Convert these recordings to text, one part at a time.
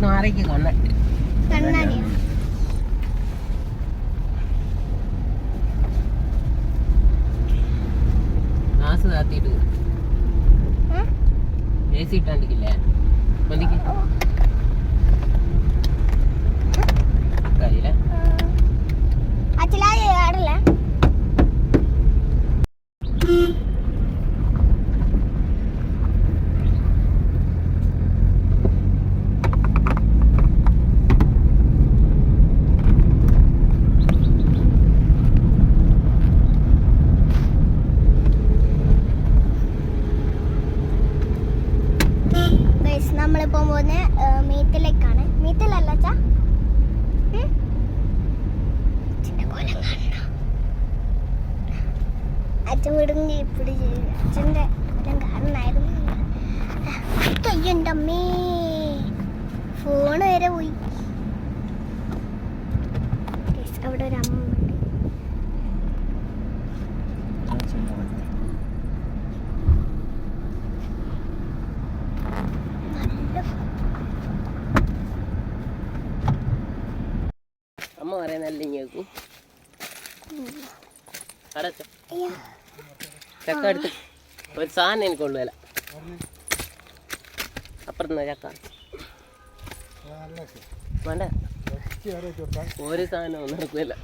മാറിക്ക് കണ്ണാടിയാ glass താത്തിട്ട് AC ഇട്ടാണ്ടിക്കില്ലേ മതിക്ക് കയ്യിലെ അച്ഛലാ ആടല്ലേ നമ്മളിപ്പോ പോകുന്ന മീത്തിലേക്കാണ്. മീത്തിലല്ല അച്ഛാ, അച്ഛൻ വിടുങ്ങി ഇപ്പിടി അച്ഛൻ്റെ എല്ലാം കാരണമായിരുന്നു. കയ്യൻ്റെ അമ്മേ, ഫോണ് വരെ പോയി. അവിടെ ഒരു അമ്മ ഉണ്ട്. അമ്മ പറയുന്നല്ലേ കേൾക്കും. ചക്ക എടുത്ത് ഒരു സാധനം എനിക്ക് കൊള്ളുവല്ല. അപ്പുറത്തുനിന്ന് ചക്ക വേണ്ട, ഒരു സാധനം ഒന്നും നടക്കില്ല.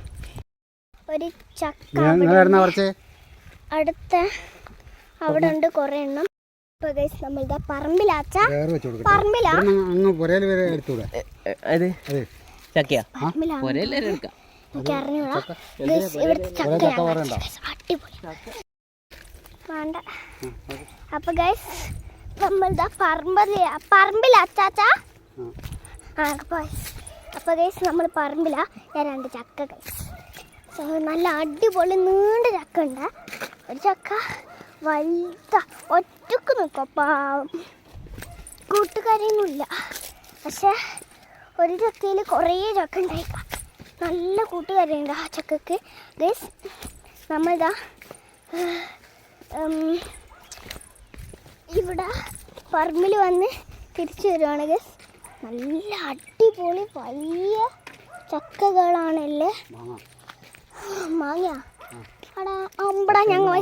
ഒരു ചക്ക അടുത്ത അവിടെ ഉണ്ട് കുറെ എണ്ണം. നമ്മളുടെ പറമ്പിലാച്ച പറമ്പിലാ ചക്കയാ എടുക്കാം. വേണ്ട. അപ്പൊ ഗൈസ് നമ്മളുടെ പറമ്പിലാച്ചാച്ചാ. അപ്പൊ ഗൈസ് നമ്മൾ പറമ്പിലാ. രണ്ട് ചക്ക ഗൈസ്, നല്ല അടിപൊളി നീണ്ട ചക്ക ഉണ്ട്. ഒരു ചക്ക വലുത ഒറ്റക്ക് നിൽക്കും, പാവം കൂട്ടുകാരൊന്നുമില്ല. പക്ഷെ ഒരു ചക്കയിൽ കുറേ ചക്ക ഉണ്ടായിക്കാം. നല്ല കൂട്ടുകാരുണ്ട് ആ ചക്കക്ക് ഗൈസ്. നമ്മളിതാ ഇവിടെ പറമ്പിൽ വന്ന് തിരിച്ചു വരുവാണ് ഗൈസ്. നല്ല അടിപൊളി വലിയ ചക്കകളാണല്ലേ. മാങ്ങ അവിടെ അമ്പടാ ഞങ്ങൾ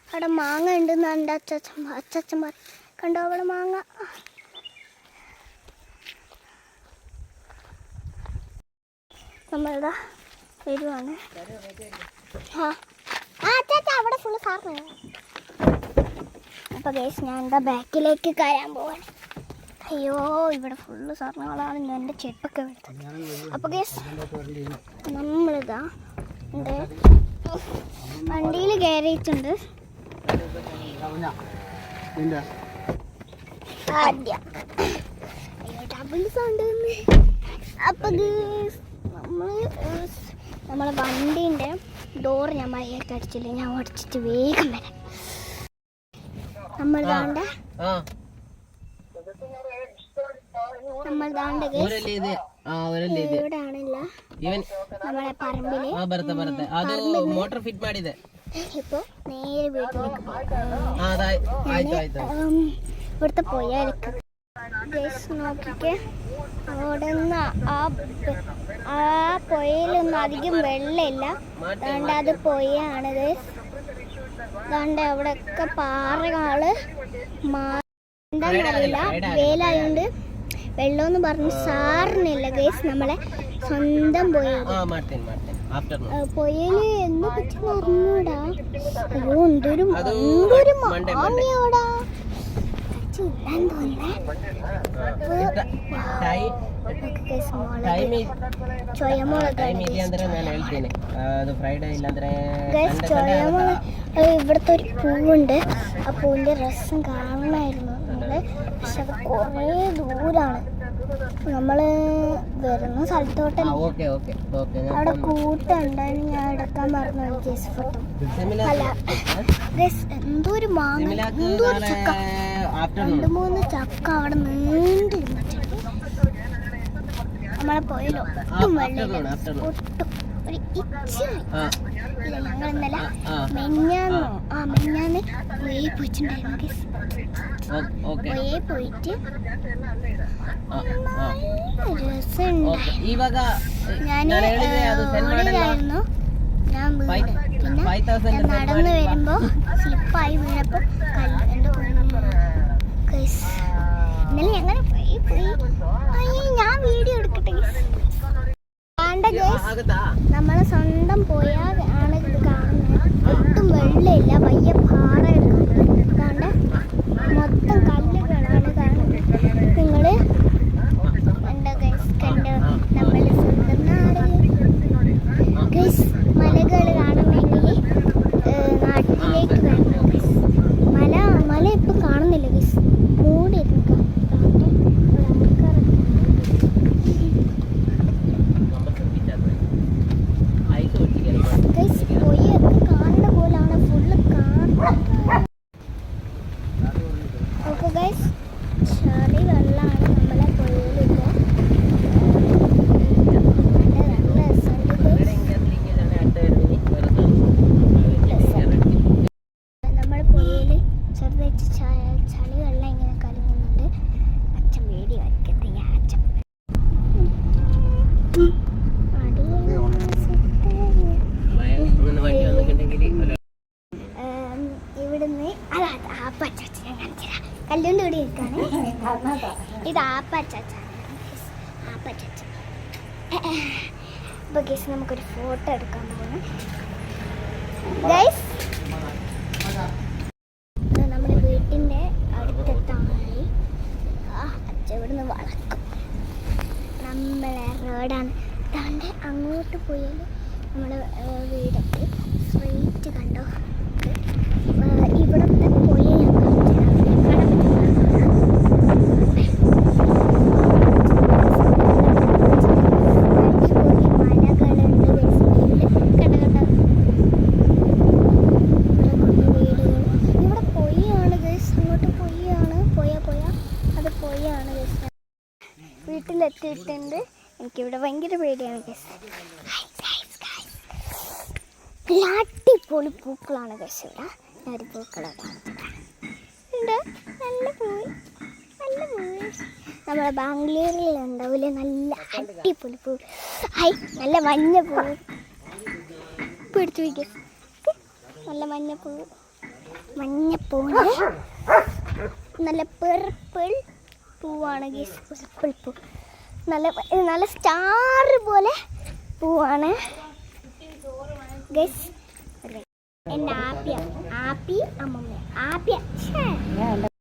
അവിടെ മാങ്ങ ഉണ്ടെന്ന് എൻ്റെ അച്ചച്ചന്മാർ കണ്ടോ. അവിടെ മാങ്ങ നമ്മളിതാ വരുവാണ്. അവിടെ ഫുള്ള് സാറിന്. അപ്പൊ ഗൈസ് ഞാൻ എന്താ ബാക്കിലേക്ക് കയറാൻ പോവാണ്. അയ്യോ, ഇവിടെ ഫുള്ള് സാധനങ്ങളാണ്. ഞാൻ എൻ്റെ ചെപ്പൊക്കെ എടുത്തത്. അപ്പൊ ഗൈസ് നമ്മളിതാ ഉണ്ട് വണ്ടിയിൽ കയറിയിട്ടുണ്ട്. Double sound. അപ്പൊ നമ്മളെ വണ്ടീൻ്റെ ഡോർ ഞാൻ മഴയൊക്കെ അടിച്ചില്ല. ഞാൻ അടിച്ചിട്ട് വേഗം വരാം. നമ്മൾ ദാണ്ട ഇവിടാണല്ല നമ്മളെ പറമ്പില്. ഇപ്പൊ നേരെ വീട്ടിലേക്ക് ഇവിടുത്തെ പോയാലൊക്കെ നോക്കിക്കെ. അവിടെ നിന്ന് ആ പുഴയിലൊന്നും അധികം വെള്ളമില്ല. അതുകൊണ്ട് അത് പുഴയാണിത്. അതുകൊണ്ട് അവിടെയൊക്കെ പാറകള് എന്താന്നറിയില്ല, വേലായോണ്ട് വെള്ളമെന്ന് പറഞ്ഞ് സാറിനില്ല ഗൈസ്. നമ്മളെ സ്വന്തം പുഴയില് എന്ന് പറ്റി പറഞ്ഞൂടാ. അയ്യോ, എന്തൊരു മാമിയോടാ ചുല്ലാൻ തോന്നേ. ഇവിടുത്തെ ഒരു പൂവുണ്ട്. ആ പൂവിന്റെ രസം കാണണമായിരുന്നു നമ്മള്. പക്ഷെ അത് കുറേ ദൂരാണ്. നമ്മള് വരുന്ന സ്ഥലത്തോട്ട് അവിടെ കൂട്ടുണ്ടായിരുന്നു. ഞാൻ എടുക്കാൻ പറഞ്ഞു കേസ് ഫോട്ടോ. അല്ല എന്തോ ഒരു മാങ്ങ, എന്തോ ഒരു ചക്ക, 2-3 ചക്ക അവിടെ നീണ്ടിരുന്നു. നമ്മളെ പോയാലോ ഒട്ടും വെള്ളം ഒട്ടും ഒരു ഇച്ച. ഞങ്ങൾ ഇന്നലെ മെഞ്ഞാന്ന് പോയിട്ടുണ്ടായിരുന്നു. ഓക്കെ പുഴയിൽ പോയിട്ട് ആ രസമുണ്ട്. ഈ വക ഞാൻ ഓടിയതായിരുന്നു. ഞാൻ വീട് പിന്നെ ഞാൻ നടന്നു വരുമ്പോ സ്ലിപ്പായി വീണപ്പോ എന്റെ ഇന്നലെ എങ്ങനെ പോയി ഞാൻ വീഡിയോ എടുക്കട്ടെ. നമ്മളെ സ്വന്തം പോയാൽ ആണ് ഇത് കാണുന്നത്. ഒട്ടും വെള്ളമില്ല, വയ്യ പാറയൊക്കെ കാണ്ട മൊത്തം കല്ലുകളാണ് കാണുന്നത്. നിങ്ങള് കണ്ടോ ഗൈസ്, കണ്ടോ നമ്മളെ സ്വന്തം നാട് ഗൈസ്. മലകൾ കാണണമെങ്കിൽ നാട്ടിലേക്ക് വരണം ഗൈസ്. മല ഇപ്പം കാണുന്നില്ല ഗൈസ്, മൂടിയിരുന്നു. ചെറിയ വെള്ളമാണ് നമ്മളെ പുഴയിലിപ്പോൾ. നമ്മുടെ പുഴയിൽ ചെറുതായിട്ട് ചളി വെള്ളം ഇങ്ങനെ കലങ്ങുന്നുണ്ട്. അച്ഛൻ വേടി വരയ്ക്കത്തെ ഞാൻ അച്ഛൻ ഇവിടുന്ന് ആപ്പച്ചാച്ചനെ കാണിച്ചതാ. കല്ലുകൊണ്ട് കൂടി നിൽക്കാണ്. ഇത് ആപ്പച്ചാച്ചാണ്. ആപ്പച്ചാച്ച. അപ്പൊ ഗൈസ് നമുക്കൊരു ഫോട്ടോ എടുക്കാൻ പോകുന്നു ഗൈസ്. നമ്മുടെ വീട്ടിൻ്റെ അടുത്തെത്താനായി. അച്ഛൻ ഇവിടുന്ന് വളക്കും. നമ്മളെ റോഡാണ്. താണ്ട് അങ്ങോട്ട് പോയാൽ നമ്മുടെ വീടൊക്കെ സ്ട്രെയിറ്റ് കണ്ടോ. ഇവിടുത്തെ പോയി വീട്ടിലെത്തിയിട്ടുണ്ട്. എനിക്കിവിടെ ഭയങ്കര പേടിയാണ് ഗൈസ്. അടിപൊളി പൂക്കളാണ് ഗൈസ്. ഇവിടെ ഒരു പൂക്കളൊക്കെ ഉണ്ട്. നല്ല പൂവ്, നല്ല പൂവ്. നമ്മളെ ബാംഗ്ലൂരിൽ ഉണ്ടാവില്ലേ നല്ല അടിപൊളി പൂവ്. നല്ല മഞ്ഞ പൂവ്. പിടിച്ചു വയ്ക്കുക. നല്ല മഞ്ഞപ്പൂവ്. മഞ്ഞപ്പൂവിൻ്റെ നല്ല പെർപ്പിൾ പൂവാണ് ഗൈസ്. പെർപ്പിൾ പൂ നല്ല സ്റ്റാർ പോലെ പൂവാണ് ഗൈസ്. എൻ്റെ ആപ്പി അമ്മമ്മ ആപ്പിയ